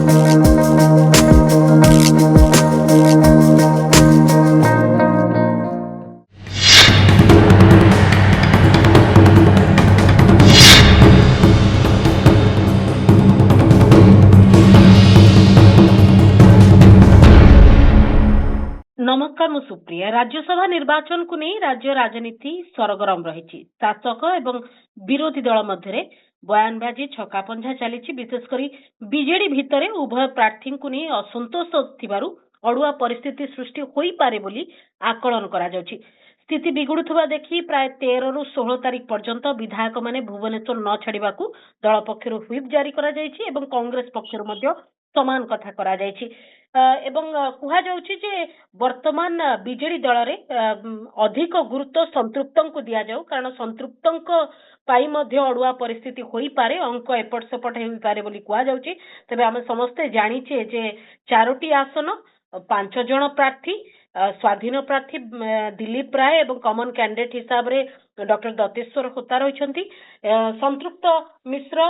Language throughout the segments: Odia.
नमस्कार मु सुप्रिया। राज्यसभा निर्वाचन को नहीं राज्य राजनीति सरगरम रही। शासक एवं विरोधी दल मध्य बयानबाजी छकापंझा चली। विशेषकर बीजेडी भितर उभय प्रार्थी को नहीं असंतोष थिबारु अड़ुआ परिस्थिति सृष्टि होई पारे बोली आकलन करा जाउछि। स्थिति बिगुड़ुवा देखि प्राय 13 रु 16 तारिख पर्यंत विधायक माने भुवनेश्वर न छाड़ा दल पक्षर व्हिप जारी करा जायछि एवं कांग्रेस पक्षर मध्य समान कथा करा जायछि। एवं कुहा जाउछि जे वर्तमान बीजेडी दल रे अधिक गुरुत्व संतृप्तों को दिया जाऊ, कारण संतृप्तों पाई मध्य अड़ुआ परिस्थिति होई पारे, अंक एपट सेपट होई पारे बोली कुहा जाउछि। तबे आमे समस्ते जानिछे जे 4टी आसन 5 जन प्रार्थी स्वाधीन प्रार्थी दिलीप राय एवं कॉमन कैंडिडेट हिसाब रे डॉक्टर दत्तेश्वर होता रही। संतृप्त मिश्र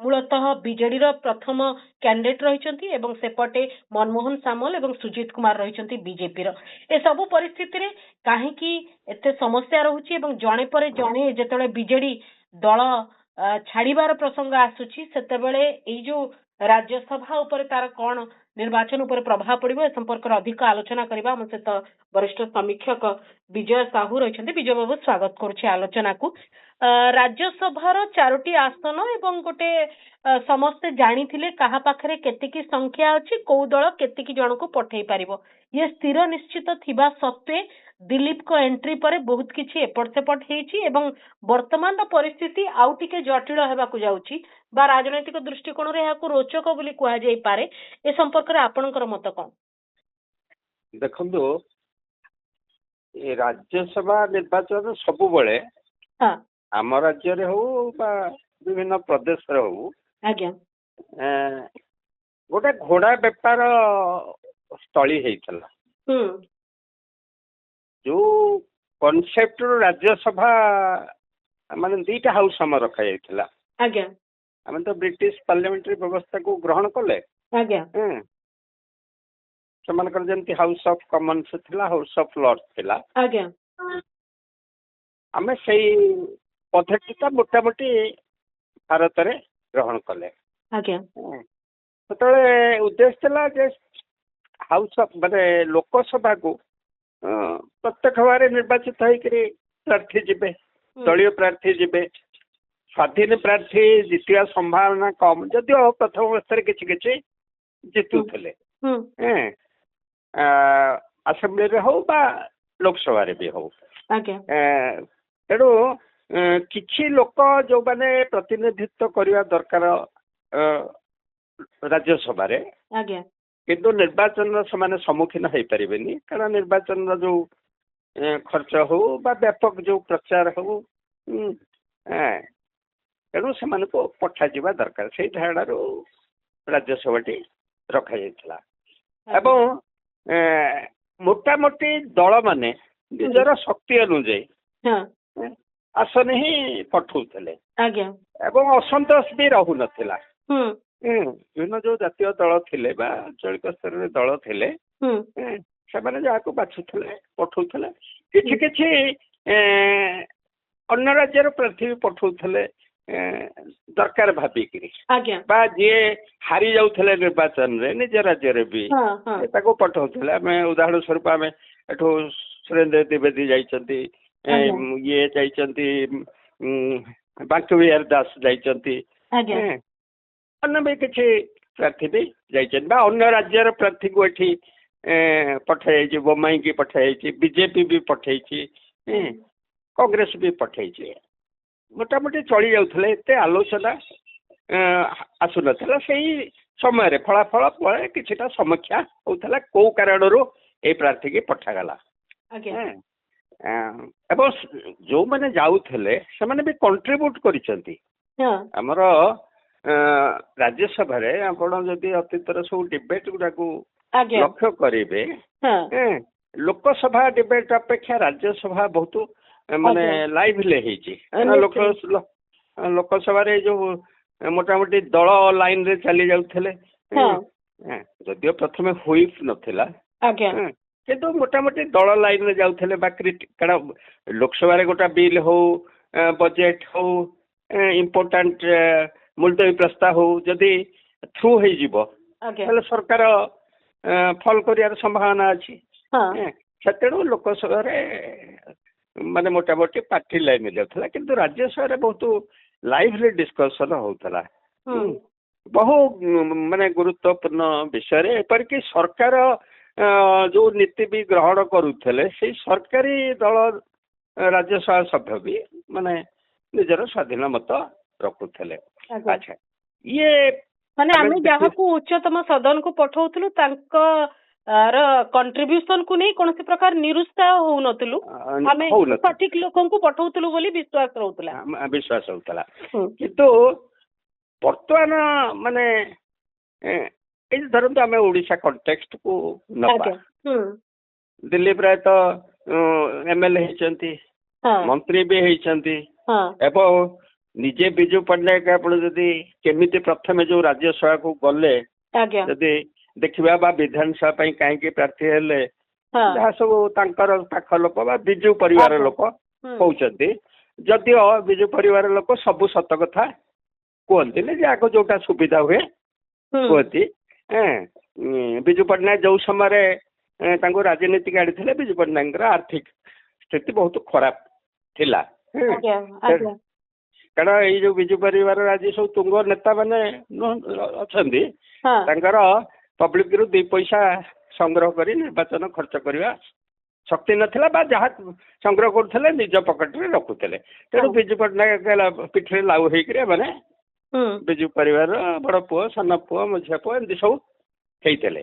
मूलतः बीजेडी प्रथम कैंडिडेट रही एवं सेपटे मनमोहन सामल एवं सुजीत कुमार रही बीजेपी ए सबु परिस्थिति रे काहेकि एते समस्या रहुची एवं जणे परे जणे जेतेबेले बीजेडी दल छाड़ीबार प्रसंग आसुची सेतेबेले एई जो राज्यसभा उपरे तार कौन निर्वाचन उपरे प्रभाव पड़िबो ए संपर्क अधिक आलोचना करबा हम सहित वरिष्ठ समीक्षक विजय साहू रहिछन्ते। विजय बाबू स्वागत करूछि आलोचना को। राज्यसभार 4टी आसन एवं गोटे समस्ते जानिथिले कहा पाखरे केतिकी संख्या अछि, को दल केतिकी जन को पठेई पारिबो ये स्थिर निश्चित थिबा सत्वे दिलीप को एंट्री पर बहुत किछि एपट सेपट हेछि एवं वर्तमान परिस्थिति आउ टिके जटिल हेबाकु जाउछि बा राजनैतिक दृष्टिकोण रे याकु रोचक बोली कुहा जाई पारे। ए संपर्क रे आपनकर मत कोन? देखंदो ए राज्यसभा निर्वाचन सबु बळे हां आम राज्य रे हो बा विभिन्न प्रदेश रे हो आज्ञा गोटे घोड़ा बेपार स्थली हेइतला। जो कॉन्सेप्ट राज्यसभा माने 2टा हाउस हम रखा जाइतला। आज्ञा आम तो ब्रिटिश पार्लियामेंट्री व्यवस्था को ग्रहण कले। आज्ञा सेमानकर जेंति हाउस ऑफ कॉमन्स थिला, हाउस ऑफ लॉर्ड्स थिला। आज्ञा आमे सेई पद्धतिटा मोटामोटी भारत रे ग्रहण कले। आज्ञा सेतले उद्देश्य थिला जे हाउस ऑफ माने लोकसभा को प्रत्यक्ष भाव निर्वाचित होकर प्रार्थी जीवे, दलीय प्रार्थी जीवे, स्वाधीन प्रार्थी जितिया संभावना कम जदिव प्रथम अवस्था किसी किसी जितुले आसेम्बली रे हो बा लोकसभा रे भी हो। तेणु किछि लोक जो माने प्रतिनिधित्व करने दरकार राज्यसभा रे किंतु निर्वाचन से सम्मुखीन हो पारे, कारण निर्वाचन जो खर्च हो बा व्यापक जो प्रचार हो तेणु से पठा जा दरकार से धारणा राज्यसभा रखा जाइतला। एवं मोटामोटी दल माने निजर शक्ति अनुଯାयी आसन ही पठौले एवं असंतोष भी रहु नथिला। विभिन्न जो जातीय दल थिले बा आंचलिक स्तर रे दल थिले से जहाँ बाछुले पठौले, किछि किछि अन्य राज्यर प्रार्थी भी पठौले दरकार भाविकी बा जी हारी जाउथले निर्वाचन रे निज राज्य रे भी ताको पठौले। आमे उदाहरण स्वरूप आमे एठो सुरेंद्र द्विवेदी जाइचंती, ये जाइचंती बांकी बिहार दास जाइचंती, अन्य भी किसी प्रार्थी भी जाइचंती बा अन्य राज्यर प्रार्थी को एठी पठाई, बोमाई की पठाई, बीजेपी भी पठाई, कांग्रेस भी पठाई, मोटामोटी चली जाउथले। एते आलोचना आसु नथला। सेही समय फलाफल पर किछिटा समीक्षा होउथला को कारणरो ए प्रार्थी के पठागला। एवं जो माने जाउथले से माने भी कंट्रीब्यूट करिसंती। हमर राज्यसभा रे आपण जदि अतीतर सब डिबेट गुडा को लक्ष्य करेंगे, लोकसभा डिबेट अपेक्षा राज्यसभा बहुत माने लाइवली लोकसभा रे जो मोटामोटी दल लाइन रे चली जाउथले ଯଦିଓ ପ୍ରଥମେ ହୁଇପ୍ ନଥିଲା କିନ୍ତୁ ମୋଟାମୋଟି ଦଳ ଲାଇନରେ ଯାଉଥିଲେ ବା କାରଣ ଲୋକସଭାରେ ଗୋଟେ ବିଲ୍ ହଉ ବଜେଟ୍ ହଉ ଇମ୍ପୋର୍ଟାଣ୍ଟ ମୁଲତବୀ ପ୍ରସ୍ତାବ ହଉ ଯଦି ଥ୍ରୁ ହେଇଯିବ ତାହେଲେ ସରକାର ଫଲ କରିବାର ସମ୍ଭାବନା ଅଛି। ସେତେଣୁ ଲୋକସଭାରେ ମାନେ ମୋଟାମୋଟି ପାର୍ଟି ଲାଇନରେ ଯାଉଥିଲା କିନ୍ତୁ ରାଜ୍ୟସଭାରେ ବହୁତ ଲାଇଭଲି ଡିସ୍କସନ ହଉଥିଲା ବହୁ ମାନେ ଗୁରୁତ୍ୱପୂର୍ଣ୍ଣ ବିଷୟରେ ଏପରିକି ସରକାର ଯୋଉ ନୀତି ବି ଗ୍ରହଣ କରୁଥିଲେ ସେଇ ସରକାରୀ ଦଳ ରାଜ୍ୟସଭା ସଭ୍ୟ ବି ମାନେ ନିଜର ସ୍ୱାଧୀନ ମତ ରଖୁଥିଲେ। ଆଚ୍ଛା ଇଏ ମାନେ ଆମେ ଯାହାକୁ ଉଚ୍ଚତମ ସଦନକୁ ପଠାଉଥିଲୁ ତାଙ୍କ କଣ୍ଟ୍ରିବ୍ୟୁସନ କୁ ନେଇ କୌଣସି ପ୍ରକାର ନିରୁତ୍ସାହ ହଉନଥିଲୁ, ଆମେ ସଠିକ ଲୋକଙ୍କୁ ପଠାଉଥିଲୁ ବୋଲି ବିଶ୍ୱାସ ରହୁଥିଲା। କିନ୍ତୁ ବର୍ତ୍ତମାନ ମାନେ ଏଇ ଧରନ୍ତୁ ଆମେ ଓଡିଶା କଣ୍ଟେକ୍ସଟ କୁ ନବା, ଦିଲ୍ଲୀପ ରାୟ ତ MLA ହେଇଛନ୍ତି, ମନ୍ତ୍ରୀ ବି ହେଇଛନ୍ତି ଏବଂ ନିଜେ ବିଜୁ ପଟ୍ଟନାୟକ ଆପଣ ଯଦି କେମିତି ପ୍ରଥମେ ଯୋଉ ରାଜ୍ୟସଭାକୁ ଗଲେ ଯଦି ଦେଖିବା ବା ବିଧାନସଭା ପାଇଁ କାହିଁକି ପ୍ରାର୍ଥୀ ହେଲେ ଯାହା ସବୁ ତାଙ୍କର ପାଖ ଲୋକ ବା ବିଜୁ ପରିବାର ଲୋକ କହୁଛନ୍ତି, ଯଦିଓ ବିଜୁ ପରିବାର ଲୋକ ସବୁ ସତ କଥା କୁହନ୍ତିନି ଯେ ଆଗ ଯୋଉଟା ସୁବିଧା ହୁଏ କୁହନ୍ତି। ବିଜୁ ପଟ୍ଟନାୟକ ଯୋଉ ସମୟରେ ତାଙ୍କୁ ରାଜନୀତିକୁ ଆଣିଥିଲେ ବିଜୁ ପଟ୍ଟନାୟକଙ୍କର ଆର୍ଥିକ ସ୍ଥିତି ବହୁତ ଖରାପ ଥିଲା। କାରଣ ଏଇ ଯୋଉ ବିଜୁ ପରିବାର ଆଜି ସବୁ ତୁଙ୍ଗ ନେତା ମାନେ ଅଛନ୍ତି ତାଙ୍କର ପବ୍ଲିକ ରୁ 2 ପଇସା ସଂଗ୍ରହ କରି ନିର୍ବାଚନ ଖର୍ଚ୍ଚ କରିବା ଶକ୍ତି ନଥିଲା ବା ଯାହା ସଂଗ୍ରହ କରୁଥିଲେ ନିଜ ପକେଟରେ ରଖୁଥିଲେ। ତେଣୁ ବିଜୁ ପଟ୍ଟନାୟକ ପିଠିରେ ଲାଉ ହେଇକିରି ମାନେ ବିଜୁ ପରିବାର ବଡ ପୁଅ ସାନ ପୁଅ ମଝିଆ ପୁଅ ଏମିତି ସବୁ ହେଇଥିଲେ।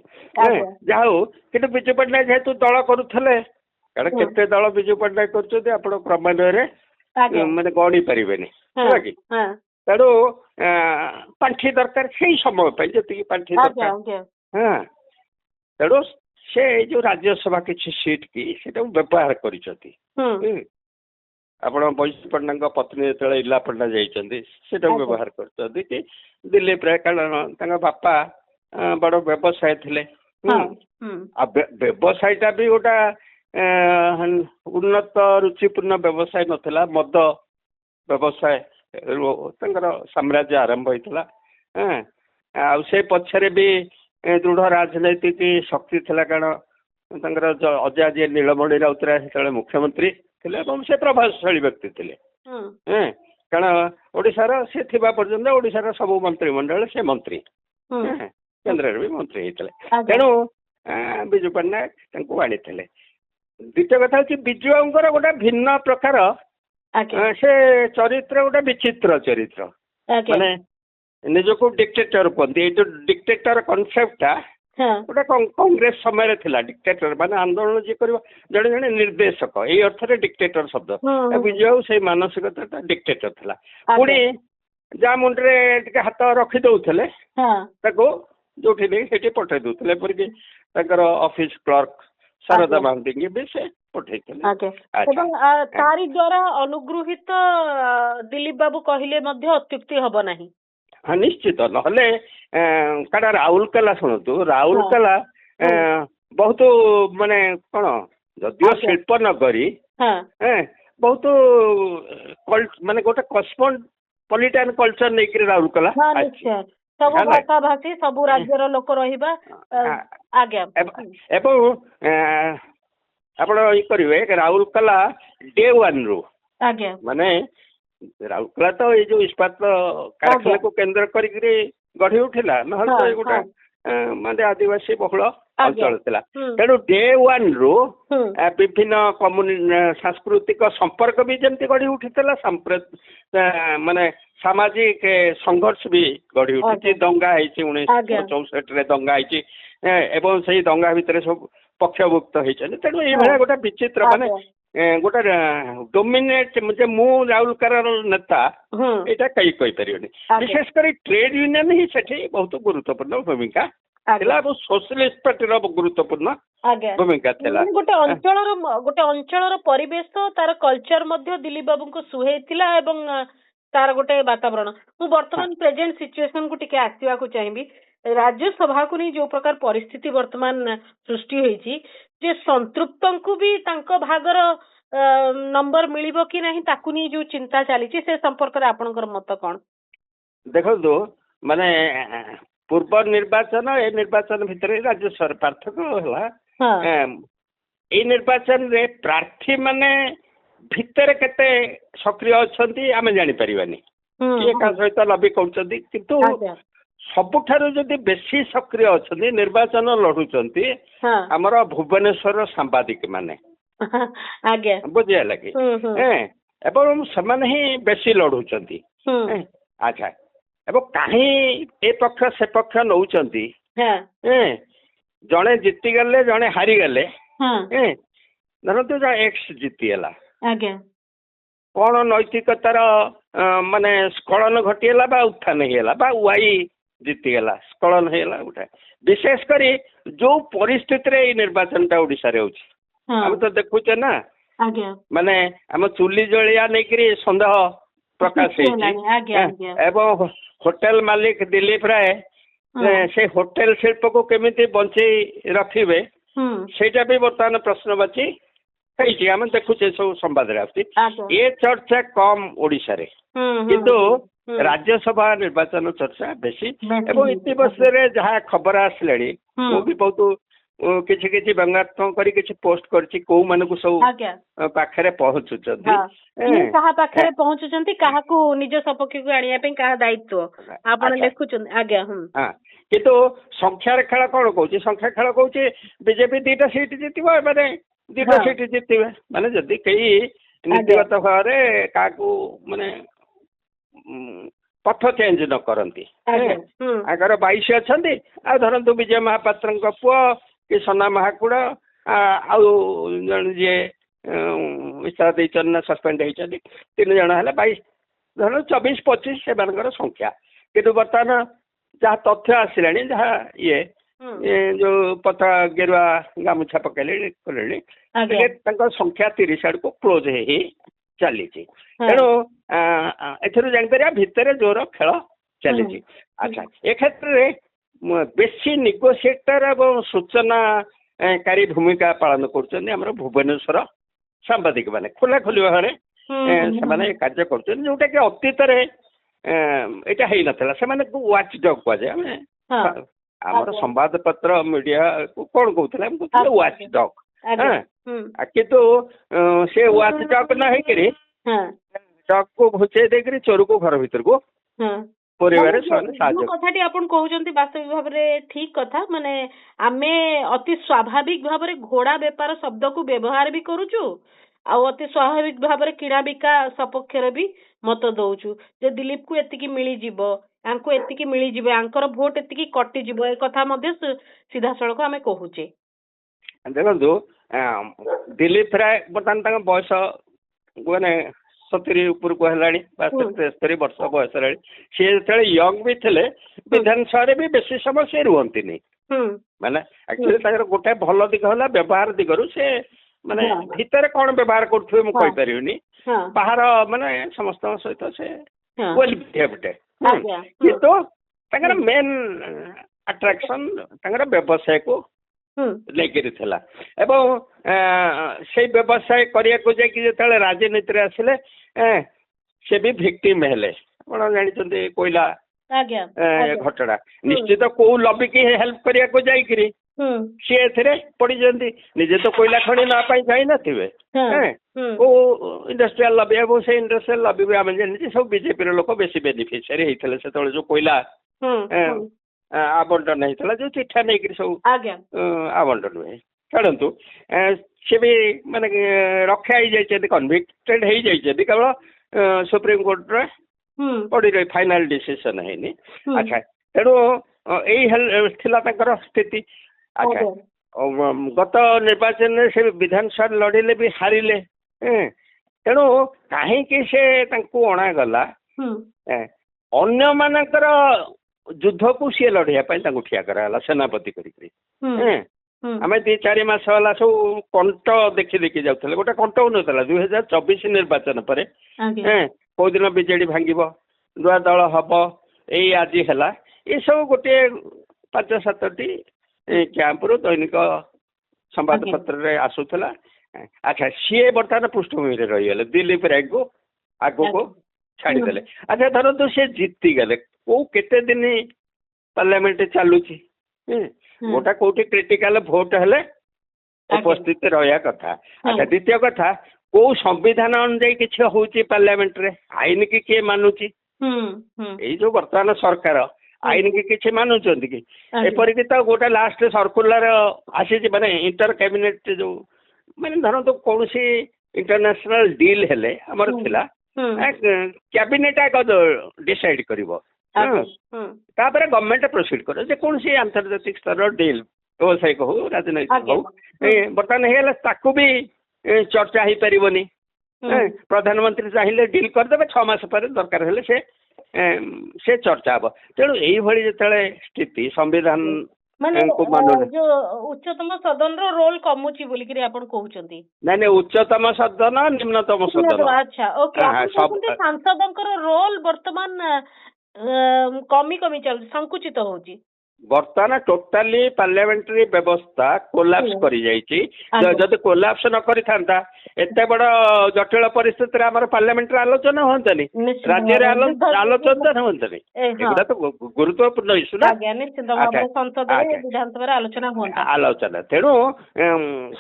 ଯାହା ହଉ କିନ୍ତୁ ବିଜୁ ପଟ୍ଟନାୟକ ଯେହେତୁ ଦଳ କରୁଥିଲେ, କାରଣ କେତେ ଦଳ ବିଜୁ ପଟ୍ଟନାୟକ କରୁଛନ୍ତି ଆପଣ କ୍ରମାନ୍ୱୟରେ ମାନେ ଗଣି ପାରିବେନି ହେଲା କି। ତେଣୁ ପାଣ୍ଠି ଦରକାର ସେଇ ସମୟ ପାଇଁ ଯେତିକି ପାଣ୍ଠି ଦରକାର। ତେଣୁ ସେ ଏଇ ଯୋଉ ରାଜ୍ୟସଭା କିଛି ସିଟ୍ କି ସେଟାକୁ ବ୍ୟବହାର କରିଛନ୍ତି। ଆପଣ ବୈଜନ୍ତ ପଣ୍ଡାଙ୍କ ପତ୍ନୀ ଯେତେବେଳେ ଇଲା ପଣ୍ଡା ଯାଇଛନ୍ତି ସେଟାକୁ ବ୍ୟବହାର କରିଛନ୍ତି କି ଦିଲ୍ଲୀପ ରାୟ, କାରଣ ତାଙ୍କ ବାପା ବଡ ବ୍ୟବସାୟ ଥିଲେ। ଆଉ ବ୍ୟବସାୟଟା ବି ଗୋଟେ ଉନ୍ନତ ରୁଚିପୂର୍ଣ୍ଣ ବ୍ୟବସାୟ ନଥିଲା, ମଦ ବ୍ୟବସାୟ ତାଙ୍କର ସାମ୍ରାଜ୍ୟ ଆରମ୍ଭ ହେଇଥିଲା। ଆଉ ସେ ପଛରେ ବି ଦୃଢ ରାଜନୈତିକ ଶକ୍ତି ଥିଲା, କାରଣ ତାଙ୍କର ଅଜା ଯିଏ ନୀଳମଣି ରାଉତରାୟ ସେତେବେଳେ ମୁଖ୍ୟମନ୍ତ୍ରୀ ଥିଲେ ଏବଂ ସେ ପ୍ରଭାବଶାଳୀ ବ୍ୟକ୍ତି ଥିଲେ। କାରଣ ଓଡିଶାର ସେ ଥିବା ପର୍ଯ୍ୟନ୍ତ ଓଡିଶାର ସବୁ ମନ୍ତ୍ରିମଣ୍ଡଳ ସେ ମନ୍ତ୍ରୀ, କେନ୍ଦ୍ରରେ ବି ମନ୍ତ୍ରୀ ହେଇଥିଲେ। ତେଣୁ ବିଜୁ ପଟ୍ଟନାୟକ ତାଙ୍କୁ ଆଣିଥିଲେ। ଦ୍ୱିତୀୟ କଥା ହଉଛି ବିଜୁ ବାବୁଙ୍କର ଗୋଟେ ଭିନ୍ନ ପ୍ରକାର ସେ ଚରିତ୍ର, ଗୋଟେ ବିଚିତ୍ର ଚରିତ୍ର, ମାନେ ନିଜକୁ ଡିକ୍ଟେଟର କୁହନ୍ତି। ଏଇ ଯୋଉ ଡିକ୍ଟେଟର କନସେପ୍ଟଟା ଗୋଟେ କଂଗ୍ରେସ ସମୟରେ ଥିଲା। ଡିକ୍ଟେଟର ମାନେ ଆନ୍ଦୋଳନ ଯିଏ କରିବ ଜଣେ ଜଣେ ନିର୍ଦ୍ଦେଶକ, ଏଇ ଅର୍ଥରେ ଡିକ୍ଟେଟର ଶବ୍ଦ। ବିଜୁ ବାବୁ ସେଇ ମାନସିକତା ଡିକ୍ଟେଟର ଥିଲା। ପୁଣି ଯାହା ମୁଣ୍ଡରେ ଟିକେ ହାତ ରଖି ଦଉଥିଲେ ତାକୁ ଯୋଉଠି ନେଇ ସେଠି ପଠେଇ ଦଉଥିଲେ। ଏପରିକି ତାଙ୍କର ଅଫିସ କ୍ଲର୍କ ଶାରଦା ମହାନ୍ତିଙ୍କୁ ବି ସେ ପଠେଇଥିଲେ। ତାରି ଦ୍ଵାରା ଅନୁଗୃହୀତ ଦିଲ୍ଲୀପ ବାବୁ କହିଲେ ମଧ୍ୟ ଅତ୍ୟୁକ୍ତି ହବ ନାହିଁ। ନିଶ୍ଚିତ, ନହେଲେ କାରଣ ରାଉରକେଲା ଶୁଣନ୍ତୁ, ରାଉରକେଲା ବହୁତ ମାନେ କଣ ଯଦିଓ ଶିଳ୍ପ ନଗରୀ ବହୁତ ମାନେ ଗୋଟେ କସ୍ମୋପଲିଟାନ କଲଚର ନେଇକିରି ରାଉରକେଲା ସବୁ ଭାଷା ଭାଷୀ ସବୁ ରାଜ୍ୟର ଲୋକ ରହିବା। ଏବଂ ଆପଣ ଇଏ କରିବେ ରାଉରକେଲା ଡେ 1 ରୁ ମାନେ ରାଉରକେଲା ତ ଏଇ ଯୋଉ ଇସ୍ପାତ କାରଖାନାକୁ କେନ୍ଦ୍ର କରିକିରି ଗଢି ଉଠିଲା, ନହେଲେ ତ ଗୋଟେ ମାନେ ଆଦିବାସୀ ବହୁଳ ଅଞ୍ଚଳ ଥିଲା। ତେଣୁ ଡେ 1 ରୁ ବିଭିନ୍ନ ସାଂସ୍କୃତିକ ସମ୍ପର୍କ ବି ଯେମିତି ଗଢି ଉଠିଥିଲା, ମାନେ ସାମାଜିକ ସଂଘର୍ଷ ବି ଗଢି ଉଠିଛି। ଦଙ୍ଗା ହେଇଛି 1964ରେ ଦଙ୍ଗା ହେଇଛି ଏବଂ ସେଇ ଦଙ୍ଗା ଭିତରେ ସବୁ ପକ୍ଷଭୁକ୍ତ ହେଇଛନ୍ତି। ତେଣୁ ଏଇଭଳିଆ ଗୋଟେ ବିଚିତ୍ର ମାନେ ଗୋଟେ ଡୋମିନେଟ ଯେ ମୁଁ ରାଉରକେଲାର ନେତା ଏଇଟା କେହି କହିପାରିବନି। ବିଶେଷ କରି ଟ୍ରେଡ ୟୁନିୟନ ହିଁ ସେଠି ବହୁତ ଗୁରୁତ୍ୱପୂର୍ଣ୍ଣ ଭୂମିକା ଥିଲା ଏବଂ ସୋସିଆଲିଷ୍ଟ ପାର୍ଟିର ଗୁରୁତ୍ୱପୂର୍ଣ୍ଣ ଭୂମିକା ଥିଲା। ଗୋଟେ ଅଞ୍ଚଳର ପରିବେଶ, ତାର କଲଚର ମଧ୍ୟ ଦିଲ୍ଲୀପ ବାବୁଙ୍କୁ ସୁହେଇଥିଲା ଏବଂ ତାର ଗୋଟେ ବାତାବରଣ। ମୁଁ ବର୍ତ୍ତମାନ ପ୍ରେଜେଣ୍ଟ ସିଚୁଏସନ କୁ ଟିକେ ଆସିବାକୁ ଚାହିଁବି। राज्यसभा को नहीं जो प्रकार परिस्थिति वर्तमान सृष्टि होईची जे संतृप्तंकु भी तांको भागर नंबर मिलिबो कि नहीं ताकु नहीं जो चिंता चली से संपर्क रे आपनकर मत कोन देखो माने पूर्व निर्वाचन ए निर्वाचन भितर राज्य पार्थक्य है ए निर्वाचन रे प्रार्थी माने भितर केते सक्रिय अछंती आमे जानि परिबानी के का सहित लबी करछंती किंतु सबुठारु जदि बेसी सक्रिय अछंती निर्वाचन लढुचंती हमर भुवनेश्वर सांबादिक माने आगे बुझिया लगे एवं समान ही बेसी लढुचंती अच्छा एवं कहीं ए पक्ष से पक्ष नौचंती जड़े जीति गले जड़े हारी गले धरतु एक्स जीतीगला कौन नैतिकतार माने स्खलन घटीगला बा उत्थान होगा बा वाई जीतीगला स्खलन होगा गोटे विशेष करी जो परिस्थिति रे निर्वाचन टा ओडिशा रे होची हम तो देखुचे ना माने हम चुली जलिया नहीं सन्देह प्रकाश एवं होटेल मालिक दिलीप राय से होटेल शिल्प को केमिति बंचे रखिबे सेटा भी बर्तमान प्रश्नवाची है आम देखुचे सब संवाद ये चर्चा कम ओडिशा रे किंतु राज्यसभा निर्वाचन चर्चा बेसी एवं इतिवर्ष जहाँ खबर आसले वो भी बहुत किसी किसी व्यंगात्मक करी किसी पोस्ट करछि को मानकु सब पाखरे पहुंचुचंती कहा पाखरे पहुंचुचंती काहा को निज सपक्ष को आनिया पे कहा दायित्व आपण लिखुचंती आज्ञा हां किंतु संख्यार खेल कौन कहूँ संख्या खेल कहूँ बीजेपी 2टा सीट जीतब माने 2टा सीट जीतबे माने जदि कई नीतिगत भाव क्या माने पथ चेंज न करती आगर 22 अच्छा आ धरतु विजय महापात्र पुआ कि सना महाकुड़ जे इस्तारा देना सस्पेंड होती 3 जन है 22 धर 24-25 से संख्या किंतु बर्तमान जहाँ तथ्य आसला जहाँ ये जो पता गेरुआ गामुछा पकड़े कले संख्या 30 आड़ को क्लोज हो चली तेणु एथर जापर भितर जोर खेल चली अच्छा ए क्षेत्र में बेसी निगोसिएटर एवं सूचनाकारी भूमिका पालन कर भुवनेश्वर सांबादिक माने खोला खोली भाव से कार्य कर जोटा कि अतीत यहाँ है ना से वाच डग कहुए आमर संवाद पत्र मीडिया को कौन कहते वाच डग किंतु से वाच डग न डग को घुचे देकर चोर को घर भीतर को कथाटी आपण कहउचंती वास्तविक भाव में ठीक कथा माने आमे अति स्वाभाविक भाव में घोड़ा बेपार शब्द को व्यवहार भी करूचु आ अति स्वाभाविक भाव में किणा बिका सपक्षर भी मत दउचु जे दिलीप को एतिकी मिली जिवो आंको एतिकी मिली जिवो आंकर भोट एतिकी कटि जिवो ए कथा मध्ये सीधा सड़क आमे कहूचे देखो दिलीप राय बर्तमान बयस माने 70 ऊपर को हेलाणी 73 वर्ष बयस हेलाणी सी जो यंग भी थे विधानसभा भी बेसी समय से रुहती माने एक्चुअली गोटे भल दिग है व्यवहार दिगरु से माने भितर कौन व्यवहार करुवे मुझे कहीपरि बाहर माने समस्त सहित से वेल बिहेव्ड किंतु मेन अट्राक्शन व्यवसाय को लेकर से व्यवसाय करने राजनीति आसिले से भी भिक्टिम हेले आप जानते कोयला घटना निश्चित को लबी की हेल्प करने सी पड़ी निजे तो कोयला खणी नापाई जाई नथिबे को इंडस्ट्रियल लबी एवं से इंडस्ट्रियल लबी भी आम जानी सब बीजेपी लोक बेसी बेनिफिशियरी होते से जो कोयला आवंटन होता जो चिठा नहीं सब आवंटन हुए छाड़ू सी भी माने रक्षा हो कन्विक्टेड हो जाती केवल सुप्रीम कोर्ट रे पड़ी रही फाइनाल डिसीजन है अच्छा तेणु यही स्थिति अच्छा गत निर्वाचन से विधानसभा लड़िले भी हारिले तेणु कहीं से अणागला अन्य मानकर युद्ध को सी लड़ाई ठिया कराला सेनापति आम 2-4 मास वाला सब कंट देखी देखी जाऊे गोटे कंट हो 2024 निर्वाचन पर कौ दिन बीजेडी भांग नुआ दल हम यही आज है ये सब गोटे 5-7ଟି କ୍ୟାମ୍ପରୁ ଦୈନିକ ସମ୍ବାଦପତ୍ରରେ ଆସୁଥିଲା। ଆଚ୍ଛା, ସିଏ ବର୍ତ୍ତମାନ ପୃଷ୍ଠଭୂମିରେ ରହିଗଲେ, ଦିଲ୍ଲୀପ ରାୟକୁ ଆଗକୁ ଛାଡ଼ିଦେଲେ। ଆଚ୍ଛା, ଧରନ୍ତୁ ସେ ଜିତିଗଲେ, କୋଉ କେତେ ଦିନ ପାର୍ଲାମେଣ୍ଟ ଚାଲୁଛି? ଗୋଟା କୋଉଠି କ୍ରିଟିକାଲ ଭୋଟ ହେଲେ ଉପସ୍ଥିତ ରହିବା କଥା। ଆଚ୍ଛା, ଦ୍ୱିତୀୟ କଥା, କୋଉ ସମ୍ବିଧାନ ଅନୁଯାୟୀ କିଛି ହଉଛି ପାର୍ଲାମେଣ୍ଟରେ? ଆଇନ କି କିଏ ମାନୁଛି? ଏଇ ଯୋଉ ବର୍ତ୍ତମାନ ସରକାର ଆଇନ କି କିଛି ମାନୁଛନ୍ତି କି? ଏପରିକି ତ ଗୋଟେ ଲାଷ୍ଟ ସର୍କୁଲାର ଆସିଛି, ମାନେ ଇଣ୍ଟର କ୍ୟାବିନେଟ ଯୋଉ, ମାନେ ଧରନ୍ତୁ କୌଣସି ଇଣ୍ଟରନ୍ୟାସନାଲ ଡିଲ୍ ହେଲେ ଆମର ଥିଲା, କ୍ୟାବିନେଟ ଆଗ ଡିସାଇଡ୍ କରିବ, ତାପରେ ଗଭର୍ଣ୍ଣମେଣ୍ଟ ପ୍ରୋସିଡ୍ କରିବ ଯେକୌଣସି ଆନ୍ତର୍ଜାତିକ ସ୍ତରର ଡିଲ୍, ବ୍ୟବସାୟିକ ହଉ ରାଜନୈତିକ ହଉ। ବର୍ତ୍ତମାନ ହେଇଗଲା, ତାକୁ ବି ଚର୍ଚ୍ଚା ହେଇପାରିବନି। ପ୍ରଧାନମନ୍ତ୍ରୀ ଚାହିଁଲେ ଡିଲ୍ କରିଦେବେ, 6 ମାସ ପରେ ଦରକାର ହେଲେ ସେ ଚର୍ଚ୍ଚା ହବ। ତେଣୁ ଏଇଭଳି ଯେତେବେଳେ ସ୍ଥିତି, ସମ୍ବିଧାନ ଯୋଉ ଉଚ୍ଚତମ ସଦନର ରୋଲ କମୁଛି ବୋଲିକିରି ଆପଣ କହୁଛନ୍ତି? ନାଇଁ, ଉଚ୍ଚତମ ସଦନ, ନିମ୍ନତମ ସଦନ। ଆଚ୍ଛା, ଓକେ। ସାଂସଦଙ୍କର ରୋଲ ବର୍ତ୍ତମାନ କମି କମି ଚାଲୁଛି, ସଂକୁଚିତ ହଉଛି। ବର୍ତ୍ତମାନ ଟୋଟାଲି ପାର୍ଲାମେଣ୍ଟାରୀ ବ୍ୟବସ୍ଥା କୋଲାପ୍ସ କରିଯାଇଛି। ଯଦି କୋଲାପ୍ସ ନ କରିଥାନ୍ତା, ଏତେ ବଡ ଜଟିଳ ପରିସ୍ଥିତିରେ ଆମର ପାର୍ଲାମେଣ୍ଟରେ ଆଲୋଚନା ହୁଅନ୍ତାନି, ରାଜ୍ୟରେ ଆଲୋଚନା ହୁଅନ୍ତାନି। ଏଗୁଡା ତ ଗୁରୁତ୍ୱପୂର୍ଣ୍ଣ ଇସ୍ୟୁ ନା। ଆଲୋଚନା, ତେଣୁ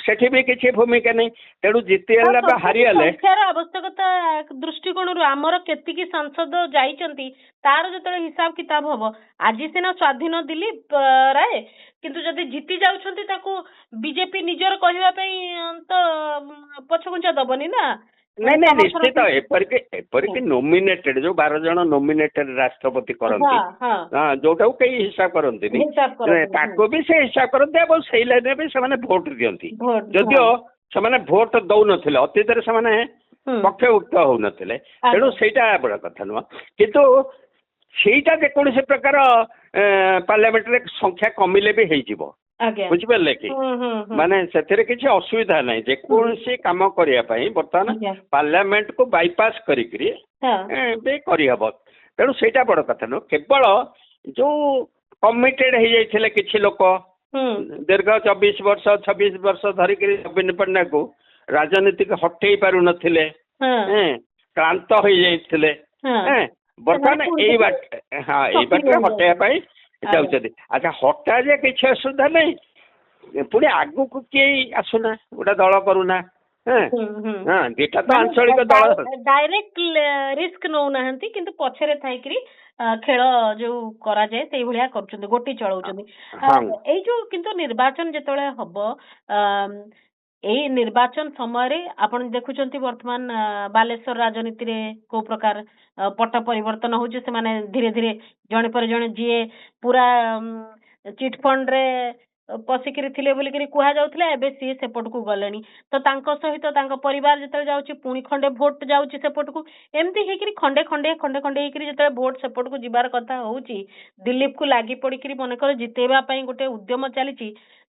ସେଠି ବି କିଛି ଭୂମିକା ନାହିଁ। ତେଣୁ ଜିତିଗଲେ ବା ହାରିଗଲେ, ଆବଶ୍ୟକତା ଦୃଷ୍ଟିକୋଣରୁ ଆମର କେତିକି ସାଂସଦ ଯାଇଛନ୍ତି ତାର ଯେତେବେଳେ ହିସାବ କିତାବ ହବ, ଆଜି ସିନା ସ୍ୱାଧୀନ ଦିଲ୍ଲୀପ ରାୟ, କିନ୍ତୁ ଯଦି ଜିତି ଯାଉଛନ୍ତି ତାକୁ ବିଜେପି ନିଜର କହିବା ପାଇଁ ତ ପଛଘୁଞ୍ଚା ଦବନି ନା। ନାଇଁ ନିଶ୍ଚିତ। ଏପରିକି ନୋମିନେଟେଡ୍ ଯୋଉ 12 ଜଣ ନୋମିନେଟେଡ୍ ରାଷ୍ଟ୍ରପତି କରନ୍ତି, ଯୋଉଟାକୁ କେହି ହିସାବ କରନ୍ତିନି, ତାକୁ ବି ସେ ହିସାବ କରନ୍ତି ଏବଂ ସେଇ ଲାଇନରେ ବି ସେମାନେ ଭୋଟ ଦିଅନ୍ତି। ଯଦିଓ ସେମାନେ ଭୋଟ ଦଉନଥିଲେ, ଅତୀତରେ ସେମାନେ ପକ୍ଷଭୁକ୍ତ ହଉନଥିଲେ। ତେଣୁ ସେଇଟା ବଡ କଥା ନୁହଁ, କିନ୍ତୁ ସେଇଟା ଯେକୌଣସି ପ୍ରକାର ପାର୍ଲାମେଣ୍ଟରେ ସଂଖ୍ୟା କମିଲେ ବି ହେଇଯିବ। ବୁଝିପାରିଲେ କି? ମାନେ ସେଥିରେ କିଛି ଅସୁବିଧା ନାହିଁ। ଯେକୌଣସି କାମ କରିବା ପାଇଁ ବର୍ତ୍ତମାନ ପାର୍ଲାମେଣ୍ଟକୁ ବାଇପାସ୍ କରିକିରି ବି କରିହବ। ତେଣୁ ସେଇଟା ବଡ କଥା ନୁହଁ। କେବଳ ଯୋଉ କମିଟେଡ୍ ହେଇଯାଇଥିଲେ କିଛି ଲୋକ, ଦୀର୍ଘ 24 ବର୍ଷ 26 ବର୍ଷ ଧରିକିରି ନବୀନ ପଟ୍ଟନାୟକକୁ ରାଜନୀତିକୁ ହଟେଇ ପାରୁନଥିଲେ, କ୍ଳାନ୍ତ ହେଇଯାଇଥିଲେ, ବର୍ତ୍ତମାନ ଏଇ ବାଟରେ ହଟେଇବା ପାଇଁ ଯାଉଛନ୍ତି। ଆଚ୍ଛା, ହଟା ଯେ କିଛି ଅସୁବିଧା ନାହିଁ, ପୁଣି ଆଗକୁ କେହି ଆସୁନା, ଗୋଟେ ଦଳ କରୁନା। ଦିଟା ତ ଆଞ୍ଚଳିକ ଦଳ ଡାଇରେକ୍ଟ ରିସ୍କ ନଉନାହାନ୍ତି, କିନ୍ତୁ ପଛରେ ଥାଇକିରି ଖେଳ ଯୋଉ କରାଯାଏ ସେଇଭଳିଆ କରୁଛନ୍ତି, ଗୋଟି ଚଳଉଛନ୍ତି। ଏଇ ଯୋଉ କିନ୍ତୁ ନିର୍ବାଚନ ଯେତେବେଳେ ହବ, ଏଇ ନିର୍ବାଚନ ସମୟରେ ଆପଣ ଦେଖୁଛନ୍ତି ବର୍ତ୍ତମାନ ବାଲେଶ୍ୱର ରାଜନୀତିରେ କୋଉ ପ୍ରକାର ପଟ ପରିବର୍ତ୍ତନ ହଉଛି। ସେମାନେ ଧୀରେ ଧୀରେ ଜଣେ ପରେ ଜଣେ ଯିଏ ପୁରା ଚିଟ୍ ଫଣ୍ଡରେ ପଶିକିରି ଥିଲେ ବୋଲିକିରି କୁହାଯାଉଥିଲା, ଏବେ ସିଏ ସେପଟକୁ ଗଲେଣି। ତ ତାଙ୍କ ସହିତ ତାଙ୍କ ପରିବାର ଯେତେବେଳେ ଯାଉଛି, ପୁଣି ଖଣ୍ଡେ ଭୋଟ ଯାଉଛି ସେପଟକୁ। ଏମିତି ହେଇକିରି ଖଣ୍ଡେ ଖଣ୍ଡେ ହେଇକିରି ଯେତେବେଳେ ଭୋଟ ସେପଟକୁ ଯିବାର କଥା ହଉଛି, ଦିଲ୍ଲୀପକୁ ଲାଗି ପଡିକିରି ମନେକର ଜିତେଇବା ପାଇଁ ଗୋଟେ ଉଦ୍ୟମ ଚାଲିଛି,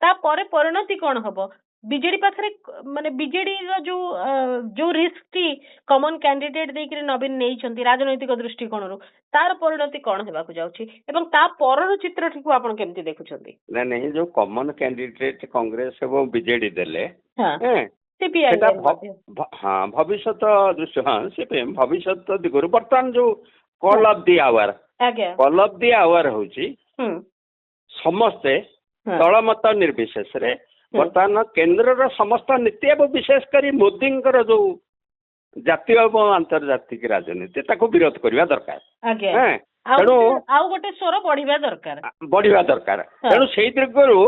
ତାପରେ ପରିଣତି କଣ ହବ? ବିଜେଡି ପାଖରେ, ମାନେ ବିଜେଡିର ଯୋଉ ରିସ୍କଟି କମନ କ୍ୟାଣ୍ଡିଡେଟ ଦେଇକିରି ନବୀନ ନେଇଛନ୍ତି ରାଜନୈତିକ ଦୃଷ୍ଟିକୋଣରୁ, ତାର ପରିଣତି କଣ ହେବାକୁ ଯାଉଛି ଏବଂ ତା ପରର ଚିତ୍ରଟିକୁ ଆପଣ କେମିତି ଦେଖୁଛନ୍ତି? ନାଇଁ, ଯୋଉ କମନ କ୍ୟାଣ୍ଡିଡେଟ କଂଗ୍ରେସ ଏବଂ ବିଜେଡି ଦେଲେ, ଭବିଷ୍ୟତ ଦୃଶ୍ୟ, ସିପିଏମ୍ ଭବିଷ୍ୟତ ଦିଗରୁ ବର୍ତ୍ତମାନ ଯୋଉ କଲ୍ ଅଫ୍ ଦି ଆୱାର ହଉଛି, ସମସ୍ତେ ଦଳମତ ନିର୍ବିଶେଷରେ ବର୍ତ୍ତମାନ କେନ୍ଦ୍ରର ସମସ୍ତ ନୀତି ଏବଂ ବିଶେଷ କରି ମୋଦିଙ୍କର ଯୋଉ ଜାତୀୟ ଏବଂ ଆନ୍ତର୍ଜାତିକ ରାଜନୀତି, ତାକୁ ବିରୋଧ କରିବା ଦରକାର। ତେଣୁ ଆଉ ଗୋଟେ ସ୍ୱର ବଢିବା ଦରକାର। ତେଣୁ ସେଇ ଦିଗରୁ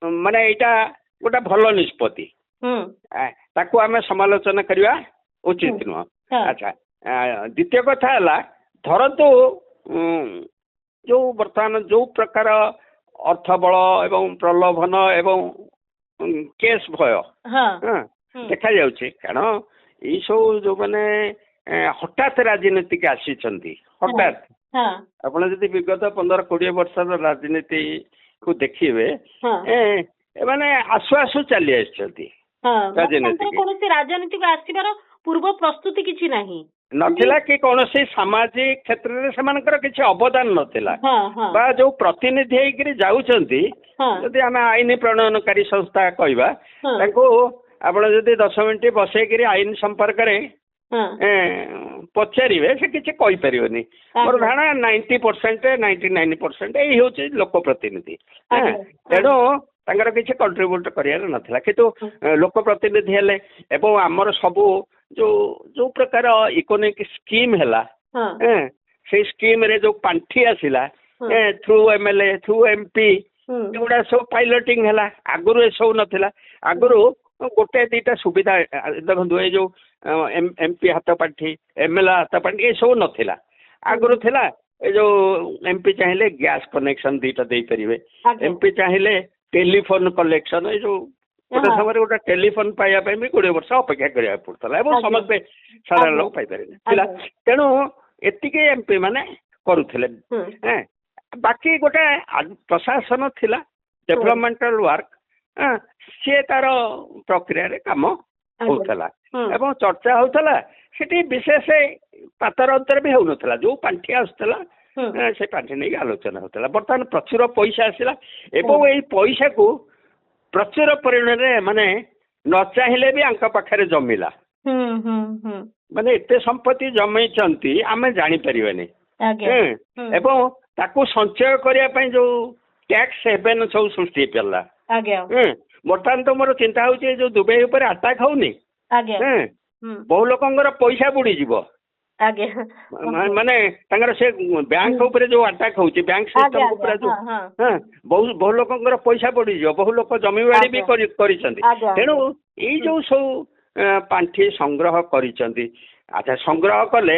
ମାନେ ଏଇଟା ଗୋଟେ ଭଲ ନିଷ୍ପତ୍ତି, ତାକୁ ଆମେ ସମାଲୋଚନା କରିବା ଉଚିତ ନୁହଁ। ଆଚ୍ଛା, ଦ୍ୱିତୀୟ କଥା ହେଲା, ଧରନ୍ତୁ ଯୋଉ ବର୍ତ୍ତମାନ ଯୋଉ ପ୍ରକାର ଅର୍ଥ ବଳ ଏବଂ ପ୍ରଲୋଭନ ଏବଂ କେସ୍ ଭୟ ଦେଖାଯାଉଛି, କାରଣ ଏଇ ସବୁ ଯୋଉମାନେ ହଠାତ୍ ରାଜନୀତିକୁ ଆସିଛନ୍ତି, ହଠାତ୍ ଆପଣ ଯଦି ବିଗତ 15-20 ବର୍ଷର ରାଜନୀତିକୁ ଦେଖିବେ, ଏମାନେ ଆସୁ ଆସୁ ଚାଲି ଆସିଛନ୍ତି। କୌଣସି ରାଜନୀତିକୁ ଆସିବାର ପୂର୍ବ ପ୍ରସ୍ତୁତି କିଛି ନାହିଁ। ନଥିଲା କି କୌଣସି ସାମାଜିକ କ୍ଷେତ୍ରରେ ସେମାନଙ୍କର କିଛି ଅବଦାନ ନଥିଲା ବା ଯୋଉ ପ୍ରତିନିଧି ହେଇକିରି ଯାଉଛନ୍ତି ଯଦି ଆମେ ଆଇନ ପ୍ରଣୟନକାରୀ ସଂସ୍ଥା କହିବା ତାଙ୍କୁ ଆପଣ ଯଦି 10 ମିନିଟ୍ ବସେଇକିରି ଆଇନ ସମ୍ପର୍କରେ ପଚାରିବେ ସେ କିଛି କହିପାରିବନି। ମୋର ଧାରଣା 90% 99% ଏଇ ହଉଛି ଲୋକ ପ୍ରତିନିଧି। ତେଣୁ ତାଙ୍କର କିଛି କଣ୍ଟ୍ରିବ୍ୟୁଟ କରିବାର ନଥିଲା କିନ୍ତୁ ଲୋକ ପ୍ରତିନିଧି ହେଲେ ଏବଂ ଆମର ସବୁ ଯୋଉ ପ୍ରକାର ଇକୋନୋମିକ ସ୍କିମ୍ ହେଲା ସେଇ ସ୍କିମ୍ ରେ ଯୋଉ ପାଣ୍ଠି ଆସିଲା ଥ୍ରୁ MLA ଥ୍ରୁ MP ଏଗୁଡା ସବୁ ପାଇଲଟିଂ ହେଲା। ଆଗରୁ ଏସବୁ ନଥିଲା। ଆଗରୁ ଗୋଟେ ଦିଟା ସୁବିଧା ଦେଖନ୍ତୁ ଏଇ ଯୋଉ MP ହାତ ପାଣ୍ଠି MLA ହାତ ପାଣ୍ଠି ଏସବୁ ନଥିଲା। ଆଗରୁ ଥିଲା ଏ ଯୋଉ MP ଚାହିଁଲେ ଗ୍ୟାସ୍ କନେକ୍ସନ 2ଟା ଦେଇପାରିବେ। MP ଚାହିଁଲେ ଟେଲିଫୋନ କଲେକ୍ସନ ଏଇ ଯୋଉ ଗୋଟେ ସମୟରେ ଗୋଟେ ଟେଲିଫୋନ ପାଇବା ପାଇଁ ବି 20 ବର୍ଷ ଅପେକ୍ଷା କରିବାକୁ ପଡୁଥିଲା ଏବଂ ସମସ୍ତେ ସାଧାରଣ ଲୋକ ପାଇପାରିବେ ଥିଲା। ତେଣୁ ଏତିକି MP ମାନେ କରୁଥିଲେ। ବାକି ଗୋଟେ ପ୍ରଶାସନ ଥିଲା ଡେଭଲପମେଣ୍ଟାଲ ୱାର୍କ ସିଏ ତାର ପ୍ରକ୍ରିୟାରେ କାମ ହଉଥିଲା ଏବଂ ଚର୍ଚ୍ଚା ହଉଥିଲା। ସେଠି ବିଶେଷ ପାତର ଅନ୍ତର ବି ହଉନଥିଲା। ଯୋଉ ପାଣ୍ଠି ଆସୁଥିଲା ସେ ପାଣ୍ଠି ନେଇକି ଆଲୋଚନା ହଉଥିଲା। ବର୍ତ୍ତମାନ ପ୍ରଚୁର ପଇସା ଆସିଲା ଏବଂ ଏଇ ପଇସାକୁ ପ୍ରଚୁର ପରିମାଣରେ ମାନେ ନ ଚାହିଁଲେ ବି ଆଙ୍କ ପାଖରେ ଜମିଲା। ମାନେ ଏତେ ସମ୍ପତ୍ତି ଜମେଇଛନ୍ତି ଆମେ ଜାଣିପାରିବାନି ଏବଂ ତାକୁ ସଞ୍ଚୟ କରିବା ପାଇଁ ଯୋଉ ଟ୍ୟାକ୍ସ ହେଭେନ ସବୁ ସୃଷ୍ଟି ହେଇପାରିଲା। ବର୍ତ୍ତମାନ ତ ମୋର ଚିନ୍ତା ହଉଛି ଯୋଉ ଦୁବାଇ ଉପରେ ଆଟାକ୍ ହଉନି ବହୁ ଲୋକଙ୍କର ପଇସା ବୁଡିଯିବ। ମାନେ ତାଙ୍କର ସେ ବ୍ୟାଙ୍କ ଉପରେ ଯୋଉ ଆଟାକ୍ ହଉଛି ବ୍ୟାଙ୍କ ସିଷ୍ଟମ ଉପରେ ଯୋଉ ବହୁ ଲୋକଙ୍କର ପଇସା ବୁଡିଯିବ। ବହୁ ଲୋକ ଜମିବାଡି ବି କରିଛନ୍ତି। ତେଣୁ ଏଇ ଯୋଉ ସବୁ ପାଣ୍ଠି ସଂଗ୍ରହ କରିଛନ୍ତି। ଆଚ୍ଛା ସଂଗ୍ରହ କଲେ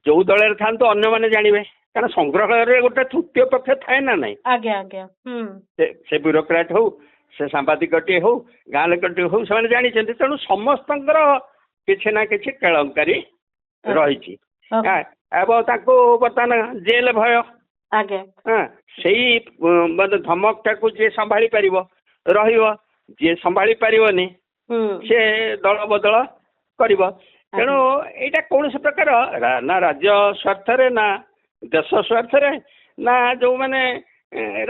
ଯୋଉ ଦଳରେ ଥାନ୍ତୁ ଅନ୍ୟମାନେ ଜାଣିବେ କାରଣ ସଂଗ୍ରହରେ ଗୋଟେ ତୃତୀୟ ପକ୍ଷ ଥାଏ ନା ନାଇଁ। ସେ ବ୍ୟୁରୋକ୍ରାଟ ହଉ ସେ ସାମ୍ବାଦିକଟିଏ ହଉ ଗାଁ ଲୋକଟିଏ ହଉ ସେମାନେ ଜାଣିଛନ୍ତି। ତେଣୁ ସମସ୍ତଙ୍କର କିଛି ନା କିଛି କେଳଙ୍କାରୀ ରହିଛି ଏବଂ ତାଙ୍କୁ ବର୍ତ୍ତମାନ ଜେଲ ଭୟ ସେଇ ମାନେ ଧମକଟାକୁ ଯିଏ ସମ୍ଭାଳି ପାରିବ ରହିବ। ଯିଏ ସମ୍ଭାଳି ପାରିବନି ସେ ଦଳ ବଦଳ କରିବ। ତେଣୁ ଏଇଟା କୌଣସି ପ୍ରକାର ନା ରାଜ୍ୟ ସ୍ୱାର୍ଥରେ ନା ଦେଶ ସ୍ୱାର୍ଥରେ ନା ଯୋଉମାନେ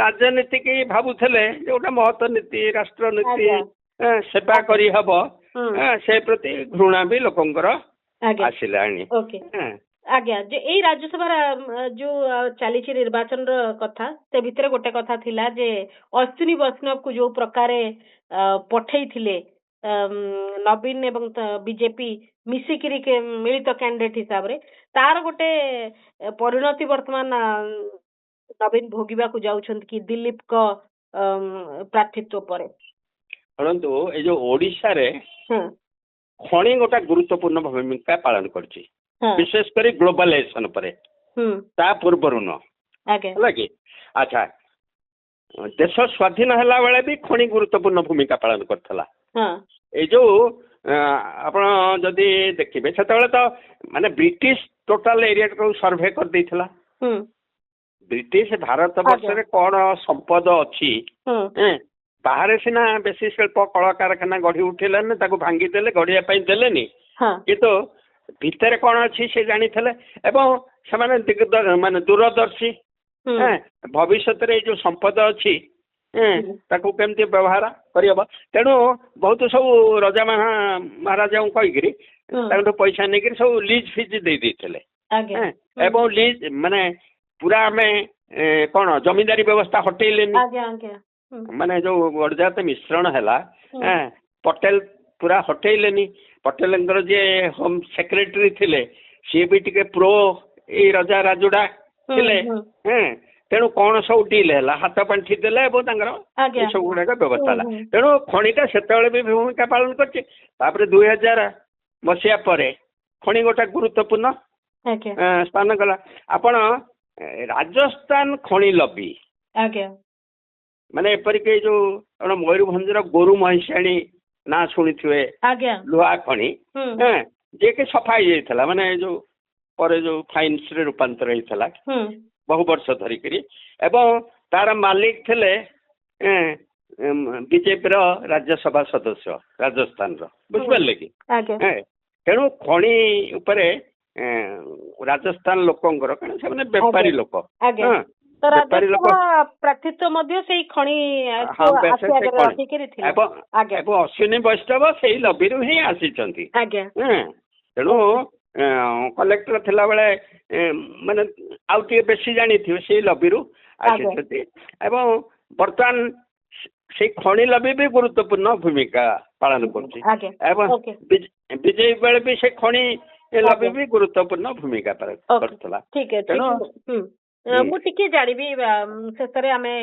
ରାଜନୀତି କି ଭାବୁଥିଲେ ଯୋଉଟା ମହତ ନୀତି ରାଷ୍ଟ୍ରନୀତି ସେବା କରିହବ ସେ ପ୍ରତି ଘୃଣା ବି ଲୋକଙ୍କର ଆସିଲାଣି। ଆଜ୍ଞା ଯେ ଏଇ ରାଜ୍ୟସଭାର ଯୋଉ ଚାଲିଛି ନିର୍ବାଚନର କଥା ସେ ଭିତରେ ଗୋଟେ କଥା ଥିଲା ଯେ ଅଶ୍ୱିନୀ ବୈଷ୍ଣବକୁ ଯୋଉ ପ୍ରକାରେ ପଠେଇଥିଲେ ନବୀନ ଏବଂ ବିଜେପି ମିଶିକିରି ମିଳିତ କ୍ୟାଣ୍ଡିଡେଟ ହିସାବରେ ତାର ଗୋଟେ ପରିଣତି ବର୍ତ୍ତମାନ ନବୀନ ଭୋଗିବାକୁ ଯାଉଛନ୍ତି କି ଦିଲ୍ଲୀପଙ୍କ ପ୍ରାର୍ଥୀତ୍ୱ ପରେ। ଶୁଣନ୍ତୁ ଏଇ ଯୋଉ ଓଡିଶାରେ ଖଣି ଗୋଟେ ଗୁରୁତ୍ୱପୂର୍ଣ୍ଣ ଭୂମିକା ପାଳନ କରିଛି ବିଶେଷ କରି ଗ୍ଲୋବାଲାଇଜେସନ ପରେ। ତା ପୂର୍ବରୁ ନୁହଁ ହେଲା କି। ଆଚ୍ଛା ଦେଶ ସ୍ୱାଧୀନ ହେଲା ବେଳେ ବି ଖଣି ଗୁରୁତ୍ୱପୂର୍ଣ୍ଣ ଭୂମିକା ପାଳନ କରିଥିଲା। ଏଇ ଯୋଉ ଆପଣ ଯଦି ଦେଖିବେ ସେତେବେଳେ ତ ମାନେ ବ୍ରିଟିଶ ଟୋଟାଲ ଏରିଆକୁ ସର୍ଭେ କରିଦେଇଥିଲା। ବ୍ରିଟିଶ ଭାରତ ବର୍ଷରେ କଣ ସମ୍ପଦ ଅଛି ବାହାରେ ସିନା ବେଶୀ ଶିଳ୍ପ କଳକାରଖାନା ଗଢି ଉଠିଲାନି ତାକୁ ଭାଙ୍ଗିଦେଲେ ଗଢିବା ପାଇଁ ଦେଲେନି କିନ୍ତୁ ଭିତରେ କଣ ଅଛି ସେ ଜାଣିଥିଲେ ଏବଂ ସେମାନେ ମାନେ ଦୂରଦର୍ଶୀ ଭବିଷ୍ୟତରେ ଏଇ ଯୋଉ ସମ୍ପଦ ଅଛି ତାକୁ କେମିତି ବ୍ୟବହାର କରିହବ। ତେଣୁ ବହୁତ ସବୁ ରଜା ମହାରାଜାଙ୍କୁ କହିକିରି ତାଙ୍କଠୁ ପଇସା ନେଇକିରି ସବୁ ଲିଜ୍ ଫିଜ୍ ଦେଇଥିଲେ ଏବଂ ଲିଜ୍ ମାନେ ପୁରା ଆମେ କଣ ଜମିଦାରୀ ବ୍ୟବସ୍ଥା ହଟେଇଲେନି। ମାନେ ଯୋଉ ଗଡଜାତ ମିଶ୍ରଣ ହେଲା ପଟେଲ ପୁରା ହଟେଇଲେନି। ପଟେଲଙ୍କର ଯିଏ ହୋମ ସେକ୍ରେଟାରୀ ଥିଲେ ସିଏ ବି ଟିକେ ପ୍ରୋ ଏଇ ରଜା ରାଜୁଡା ଥିଲେ। ତେଣୁ କଣ ସବୁ ଡିଲ୍ ହେଲା ହାତ ପାଣ୍ଠି ଦେଲେ ଏବଂ ତାଙ୍କର ଏସବୁ ଗୁଡାକ ବ୍ୟବସ୍ଥା ହେଲା। ତେଣୁ ଖଣିଟା ସେତେବେଳେ ବି ଭୂମିକା ପାଳନ କରିଛି। ତାପରେ 2000 ମସିହା ପରେ ଖଣି ଗୋଟେ ଗୁରୁତ୍ୱପୂର୍ଣ୍ଣ ସ୍ଥାନ କଲା। ଆପଣ ରାଜସ୍ଥାନ ଖଣି ଲବି ମାନେ ଏପରିକି ଏଇ ଯୋଉ ଆପଣ ମୟୂରଭଞ୍ଜର ଗୋରୁ ମହିଷାଣୀ ନାଁ ଶୁଣିଥିବେ ଲୁହା ଖଣି ଯିଏକି ସଫା ହେଇଯାଇଥିଲା ମାନେ ଯୋଉ ପରେ ଯୋଉ ଫାଇନ୍ସ ରେ ରୂପାନ୍ତର ହେଇଥିଲା ବହୁ ବର୍ଷ ଧରିକିରି ଏବଂ ତାର ମାଲିକ ଥିଲେ ବିଜେପିର ରାଜ୍ୟସଭା ସଦସ୍ୟ ରାଜସ୍ଥାନର ବୁଝିପାରିଲେ କି। ତେଣୁ ଖଣି ଉପରେ ରାଜସ୍ଥାନ ଲୋକଙ୍କର କାରଣ ସେମାନେ ବେପାରୀ ଲୋକ ଆଜ୍ଞା ତ ରାଜ୍ୟସଭା ପ୍ରାର୍ଥୀତ୍ୱ ମଧ୍ୟ ସେଇ ଖଣି ଏବଂ ଅଶ୍ୱିନୀ ବୈଷ୍ଣବ ସେଇ ଲବିରୁ ହିଁ ଆସିଛନ୍ତି। ତେଣୁ କଲେକ୍ଟର ଥିଲାବେଳେ ମାନେ ଆଉ ଟିକେ ବେଶୀ ଜାଣିଥିବେ ସେଇ ଲବିରୁ ଆସିଛନ୍ତି ଏବଂ ବର୍ତ୍ତମାନ ସେଇ ଖଣି ଲବି ବି ଗୁରୁତ୍ୱପୂର୍ଣ୍ଣ ଭୂମିକା ପାଳନ କରୁଛି ଏବଂ ବିଜେପି ବେଳେ ବି ସେ ଖଣି ଲବି ବି ଗୁରୁତ୍ୱପୂର୍ଣ୍ଣ ଭୂମିକା କରୁଥିଲା। ତେଣୁ ମୁଁ ଟିକେ ଜାଣିବି ଶେଷରେ ଆମେ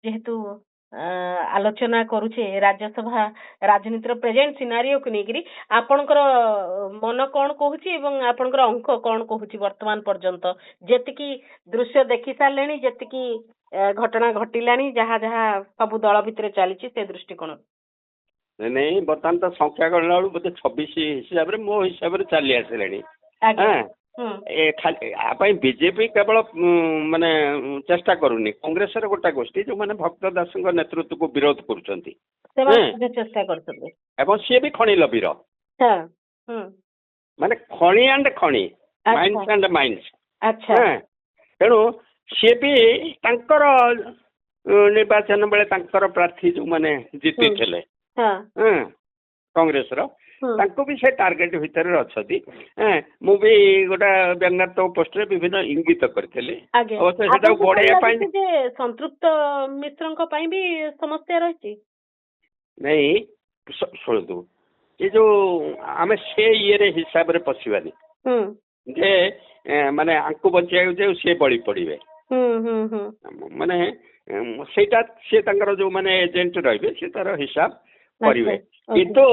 ଯେହେତୁ ଆଲୋଚନା କରୁଛେ ରାଜ୍ୟସଭା ରାଜନୀତିର ପ୍ରେଜେଣ୍ଟ ସିନାରିଓକୁ ନେଇକିରି ଆପଣଙ୍କର ମନ କଣ କହୁଛି ଏବଂ ଆପଣଙ୍କର ଅଙ୍କ କଣ କହୁଛି ବର୍ତ୍ତମାନ ପର୍ଯ୍ୟନ୍ତ ଯେତିକି ଦୃଶ୍ୟ ଦେଖି ସାରିଲେଣି ଯେତିକି ଘଟଣା ଘଟିଲାଣି ଯାହା ଯାହା ସବୁ ଦଳ ଭିତରେ ଚାଲିଛି ସେ ଦୃଷ୍ଟିକୋଣ? ନାଇଁ ବର୍ତ୍ତମାନ ତ ସଂଖ୍ୟା ଗଣିଲା ବେଳକୁ ବୋଧେ 26 ହିସାବରେ ମୋ ହିସାବରେ ଚାଲି ଆସିଲେଣି। ଆ ପାଇଁ ବିଜେପି କେବଳ ମାନେ ଚେଷ୍ଟା କରୁନି, କଂଗ୍ରେସର ଗୋଟେ ଗୋଷ୍ଠୀ ଯୋଉମାନେ ଭକ୍ତ ଦାସଙ୍କ ନେତୃତ୍ୱକୁ ବିରୋଧ କରୁଛନ୍ତି ଚେଷ୍ଟା କରୁଛନ୍ତି ଏବଂ ସିଏ ବି ଖଣି ଲବିର ମାନେ ଖଣି ଆଣ୍ଡ ଖଣି ମାଇନ୍ସ ଆଣ୍ଡ ମାଇନ୍ସ। ତେଣୁ ସିଏ ବି ତାଙ୍କର ନିର୍ବାଚନ ବେଳେ ତାଙ୍କର ପ୍ରାର୍ଥୀ ଯୋଉମାନେ ଜିତିଥିଲେ କଂଗ୍ରେସର ତାଙ୍କୁ ବି ସେ ଟାର୍ଗେଟ ଭିତରେ ଅଛନ୍ତି। ମୁଁ ବି ଗୋଟେ ବ୍ୟଙ୍ଗାତ୍ମକ ପୋଷ୍ଟରେ ବିଭିନ୍ନ ଇଙ୍ଗିତ କରିଥିଲି। ଅବଶ୍ୟ ସେଟାକୁ ବଢେଇବା ପାଇଁ ସମ୍ପୃକ୍ତ ମିଶ୍ରଙ୍କ ପାଇଁ ବି ସମସ୍ୟା ରହିଛି। ନାଇଁ ଶୁଣନ୍ତୁ ଏ ଯୋଉ ଆମେ ସେ ଇଏରେ ହିସାବରେ ପଶିବାନି ଯେ ମାନେ ଆଙ୍କୁ ବଞ୍ଚେଇବାକୁ ଯାଉ ସିଏ ବଳି ପଡିବେ ମାନେ ସେଇଟା ସେ ତାଙ୍କର ଯୋଉମାନେ ଏଜେଣ୍ଟ ରହିବେ ସେ ତାର ହିସାବ କରିବେ। କିନ୍ତୁ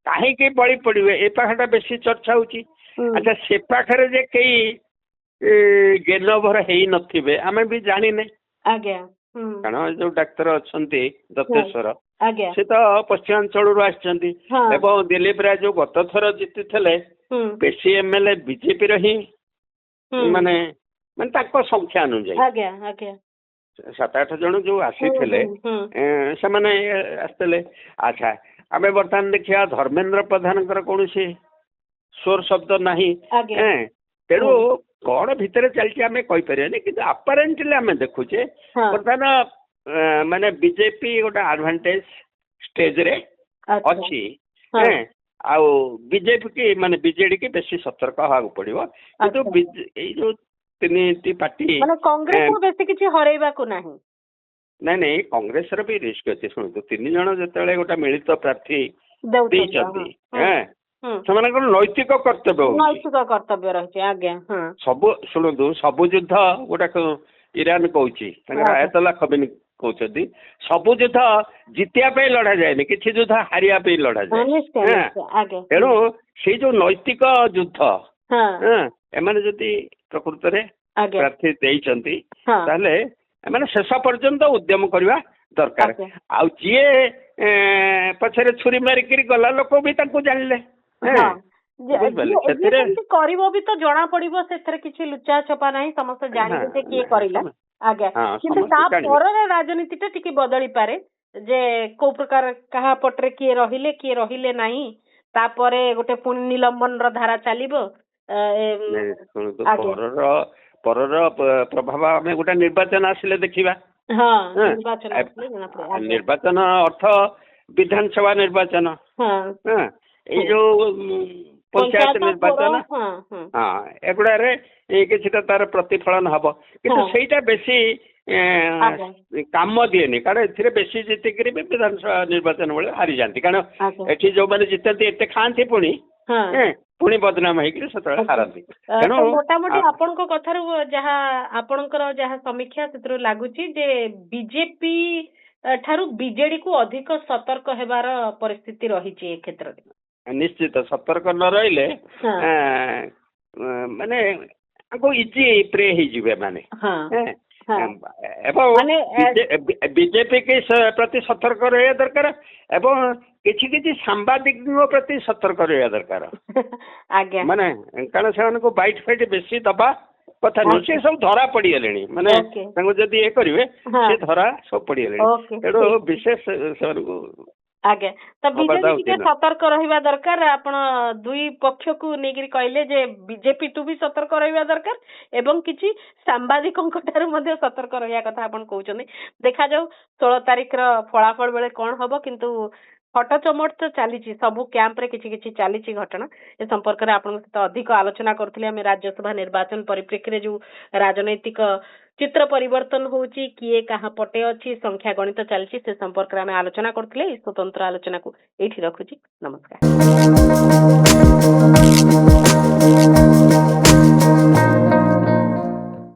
କାହିଁକି ବଳି ପଡିବେ ଏ ପାଖଟା ବେଶୀ ଚର୍ଚ୍ଚା ହଉଛି। ଆଚ୍ଛା ସେ ପାଖରେ ଯେ କେହି ଗେନଭର ହେଇନଥିବେ ଆମେ ବି ଜାଣିନେ କାରଣ ଯୋଉ ଡାକ୍ତର ଅଛନ୍ତି ଦତ୍ତେଶ୍ୱର ସେ ତ ପଶ୍ଚିମାଞ୍ଚଳରୁ ଆସିଛନ୍ତି ଏବଂ ଦିଲ୍ଲୀପ ରାୟ ଯୋଉ ଗତ ଥର ଜିତିଥିଲେ ବେଶୀ ଏମଏଲଏ ବିଜେପିର ହିଁ ମାନେ ମାନେ ତାଙ୍କ ସଂଖ୍ୟା ଅନୁଯାୟୀ 7-8 ଜଣ ଯୋଉ ଆସିଥିଲେ ସେମାନେ ଆସିଥିଲେ। ଆଚ୍ଛା ଆମେ ବର୍ତ୍ତମାନ ଦେଖିବା ଧର୍ମେନ୍ଦ୍ର ପ୍ରଧାନଙ୍କର କୌଣସି ସ୍ୱର ଶବ୍ଦ ନାହିଁ। ତେଣୁ କଣ ଭିତରେ ଚାଲିଛି ଆମେ କହିପାରିବାନି କିନ୍ତୁ ଆପାରେଣ୍ଟଲି ଆମେ ଦେଖୁଛେ ବର୍ତ୍ତମାନ ମାନେ ବିଜେପି ଗୋଟେ ଆଡଭାଣ୍ଟେଜ ଷ୍ଟେଜରେ ଅଛି। ଆଉ ବିଜେପି କି ମାନେ ବିଜେଡି କି ବେଶୀ ସତର୍କ ହବାକୁ ପଡିବ। କିନ୍ତୁ ଏଇ ଯୋଉ ତିନିଟି ପାର୍ଟି କଂଗ୍ରେସ ବେଶୀ କିଛି ହରେଇବାକୁ ନାହିଁ। ନାଇଁ କଂଗ୍ରେସର ବି ରିସ୍କ ଅଛି। ଶୁଣନ୍ତୁ 3 ଜଣ ଯେତେବେଳେ ଗୋଟେ ମିଳିତ ପ୍ରାର୍ଥୀ ଦେଇଛନ୍ତି ସେମାନଙ୍କର ନୈତିକ କର୍ତ୍ତବ୍ୟ ରହିଛି। ସବୁ ଶୁଣନ୍ତୁ ସବୁ ଯୁଦ୍ଧ ଗୋଟେ ଇରାନ କହୁଛି ତାଙ୍କର ଆୟତଲା ଖମେନି କହୁଛନ୍ତି ସବୁ ଯୁଦ୍ଧ ଜିତିବା ପାଇଁ ଲଢା ଯାଏନି, କିଛି ଯୁଦ୍ଧ ହାରିବା ପାଇଁ ଲଢାଯାଏ। ତେଣୁ ସେଇ ଯୋଉ ନୈତିକ ଯୁଦ୍ଧ ଏମାନେ ଯଦି ପ୍ରକୃତରେ ପ୍ରାର୍ଥୀ ଦେଇଛନ୍ତି ତାହେଲେ ଏମାନେ ଶେଷ ପର୍ଯ୍ୟନ୍ତ ଉଦ୍ୟମ କରିବା ଦରକାର। ଆଉ ଯିଏ ପଛରେ ଛୁରୀ ମାରିକିରି ଗଲା ଲୋକ ବି ତାଙ୍କୁ ଜାଣିଲେ ସେଥିରେ କରିବ ବି ତ ଜଣା ପଡିବ, ସେଥିରେ କିଛି ଲୁଚା ଛପା ନାହିଁ, ସମସ୍ତେ ଜାଣିବେ ଯେ କିଏ କରିଲା। କିନ୍ତୁ ତାପରର ରାଜନୀତି ଟା ଟିକେ ବଦଳି ପାରେ ଯେ କୋଉ ପ୍ରକାର କାହା ପଟରେ କିଏ ରହିଲେ ନାହିଁ। ତାପରେ ଗୋଟେ ପୁଣି ନିଲମ୍ବନର ଧାରା ଚାଲିବ। ପରର ପ୍ରଭାବ ଆମେ ଗୋଟେ ନିର୍ବାଚନ ଆସିଲେ ଦେଖିବା। ନିର୍ବାଚନ ଅର୍ଥ ବିଧାନସଭା ନିର୍ବାଚନ, ଏଇ ଯୋଉ ପଞ୍ଚାୟତ ନିର୍ବାଚନ ଏଗୁଡାରେ କିଛିଟା ତାର ପ୍ରତିଫଳନ ହବ। କିନ୍ତୁ ସେଇଟା ବେଶୀ କାମ ଦିଏନି କାରଣ ଏଥିରେ ବେଶୀ ଜିତିକିରି ବି ବିଧାନସଭା ନିର୍ବାଚନ ବେଳେ ହାରିଯାନ୍ତି। କାରଣ ଏଠି ଯୋଉମାନେ ଜିତନ୍ତି ଏତେ ଖାଆନ୍ତି ପୁଣି ବଦନାମ ହେଇକିରି ସେତେବେଳେ ହାରନ୍ତି। ତେଣୁ ମୋଟାମୋଟି ଆପଣଙ୍କ କଥାରୁ ଯାହା ଆପଣଙ୍କର ଯାହା ସମୀକ୍ଷା ସେଥିରୁ ଲାଗୁଛି ଯେ ବିଜେପି ଠାରୁ ବିଜେଡି କୁ ଅଧିକ ସତର୍କ ହେବାର ପରିସ୍ଥିତି ରହିଛି ଏ କ୍ଷେତ୍ରରେ। ନିଶ୍ଚିତ ସତର୍କ ନ ରହିଲେ ମାନେ ଇଜି ପ୍ରେ ହେଇଯିବେ ମାନେ ଏବଂ ବିଜେପି କି ପ୍ରତି ସତର୍କ ରହିବା ଦରକାର ଏବଂ କିଛି କିଛି ସାମ୍ବାଦିକଙ୍କ ପ୍ରତି ସତର୍କ ରହିବା ଦରକାର। ମାନେ କାରଣ ସେମାନଙ୍କୁ ବାଇଟ ଫାଇଟ ବେଶୀ ଦବା କଥା ନୁହେଁ। ସେ ସବୁ ଧରା ପଡିଗଲେଣି, ମାନେ ତାଙ୍କୁ ଯଦି ଇଏ କରିବେ ସେ ଧରା ସବୁ ପଡିଗଲେଣି। ତେଣୁ ବିଶେଷ ସେମାନଙ୍କୁ ଆଜ୍ଞା ତ ବିଜେପି ଟିକେ ସତର୍କ ରହିବା ଦରକାର। ଆପଣ ଦୁଇ ପକ୍ଷକୁ ନେଇକିରି କହିଲେ ଯେ ବିଜେପି ଟୁ ବି ସତର୍କ ରହିବା ଦରକାର ଏବଂ କିଛି ସାମ୍ବାଦିକଙ୍କ ଠାରୁ ମଧ୍ୟ ସତର୍କ ରହିବା କଥା ଆପଣ କହୁଛନ୍ତି। ଦେଖାଯାଉ 16 ତାରିଖର ଫଳାଫଳ ବେଳେ କଣ ହବ, କିନ୍ତୁ ହଟ ଚମଟ ତ ଚାଲିଛି, ସବୁ କ୍ୟାମ୍ପରେ କିଛି କିଛି ଚାଲିଛି ଘଟଣା। ଏ ସମ୍ପର୍କରେ ଆପଣଙ୍କ ସହିତ ଅଧିକ ଆଲୋଚନା କରୁଥିଲେ ଆମେ ରାଜ୍ୟସଭା ନିର୍ବାଚନ ପରିପ୍ରେକ୍ଷୀରେ ଯୋଉ ରାଜନୈତିକ ଚିତ୍ର ପରିବର୍ତ୍ତନ ହଉଛି, କିଏ କାହା ପଟେ ଅଛି, ସଂଖ୍ୟା ଗଣିତ ଚାଲିଛି, ସେ ସମ୍ପର୍କରେ ଆମେ ଆଲୋଚନା କରୁଥିଲେ। ଏହି ସ୍ୱତନ୍ତ୍ର ଆଲୋଚନାକୁ ଏଇଠି ରଖୁଛି। ନମସ୍କାର।